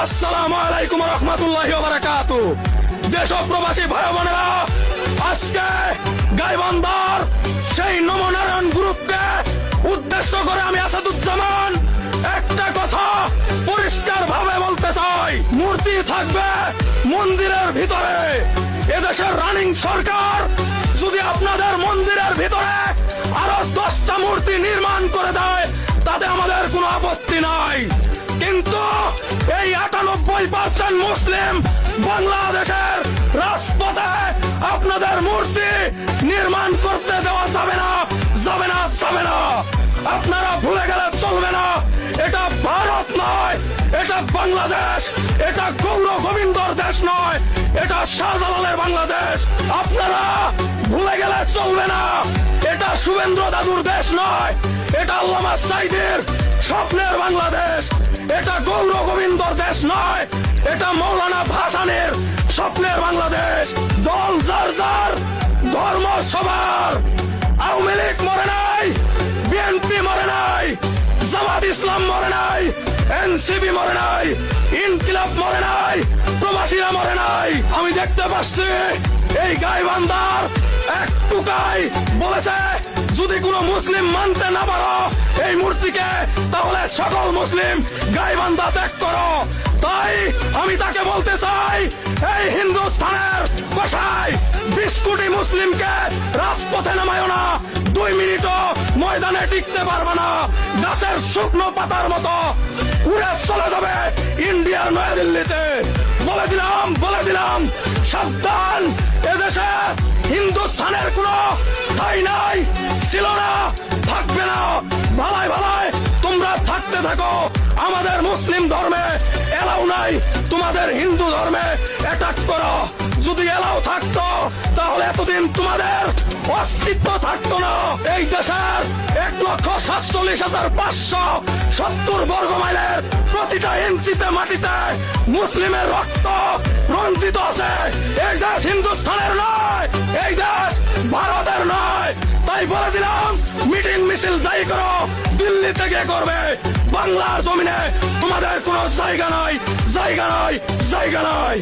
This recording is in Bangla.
আসসালামু আলাইকুম ওয়া রাহমাতুল্লাহি ওয়া বারাকাতুহু। দেশ ও প্রবাসী ভাই বোনেরা, আজকে গাইবান্ধার সেই নমনারায়ণ গ্রুপকে উদ্দেশ্য করে আমি আসাদুজ্জামান একটা কথা পরিষ্কার ভাবে বলতে চাই। মূর্তি থাকবে মন্দিরের ভিতরে। এদেশের রানিং সরকার যদি আপনাদের মন্দিরের ভিতরে আরো 10টা মূর্তি নির্মাণ করে দেয়, তাতে আমাদের কোনো আপত্তি নাই। কিন্তু এই 98% মুসলিম বাংলাদেশের রাজপথে আপনাদের মূর্তি নির্মাণ করতে দেওয়া যাবে না, যাবে না, যাবে না। আপনারা ভুলে গেলে চলবে না, এটা ভারত নয়, এটা বাংলাদেশ। এটা গৌর গোবিন্দর দেশ নয়, এটা শাহজালালের বাংলাদেশ। আপনারা ভুলে গেলে চলবে না, এটা শুভেন্দ্র দাদুর দেশ নয়, এটা আল্লামা সাইদের স্বপ্নের বাংলাদেশ। এটা গৌর গোবিন্দর দেশ নয়, এটা মৌলানা ভাসানের স্বপ্নের বাংলাদেশ। দল যার যার, ধর্ম সবার। আওয়ামী লীগ মরে নাই, বিএনপি মরে নাই, জামাত ইসলাম মরে নাই, এনসিপি মরে নাই, ইনকিলাব মরে নাই, প্রবাসীরা মরে নাই। আমি দেখতে পাচ্ছি এই গাইবান্ধার এক টুকাই বলেছে, যদি কোনো মুসলিম মানতে না পারো এই মূর্তিকে, তাহলে সকল মুসলিম গাইবান্ধা ত্যাগ করো। তাই আমি তাকে বলতে চাই, এই হিন্দুস্তানের কসাই 20 কোটি মুসলিমকে রাজপথে নামায়ো না। 2 মিনিটও ময়দানে টিকতে পারবে না। গাছের শুকনো পাতার মতো উড়ে চলে যাবে ইন্ডিয়ার নয়াদিল্লিতে। বলে দিলাম সাবধান। এদেশে হিন্দুস্তানের কোনো ঠাই নাই, ছিল না, থাকবে না। ভালাই ভালাই তোমরা থাকতে থাকো। আমাদের মুসলিম ধর্মে এলাও নাই, তোমাদের হিন্দু ধর্মে অ্যাটাক করো। যদি এলাও থাকতো, তাহলে এতদিন তোমাদের অস্তিত্ব থাকতো না। এই দেশের 1,47,570 বর্গ মাইলের প্রতিটা ইঞ্চিতে মাটিতে মুসলিমের রক্ত রঞ্জিত আছে। এই দেশ হিন্দুস্তানের নয়, এই দেশ ভারতের নয়। তাই বলে দিলাম, মিটিং মিছিল যাই করো, দিল্লি থেকে করবে। বাংলার জমিনে তোমাদের কোনো জায়গা নাই, জায়গা নাই, জায়গা নাই।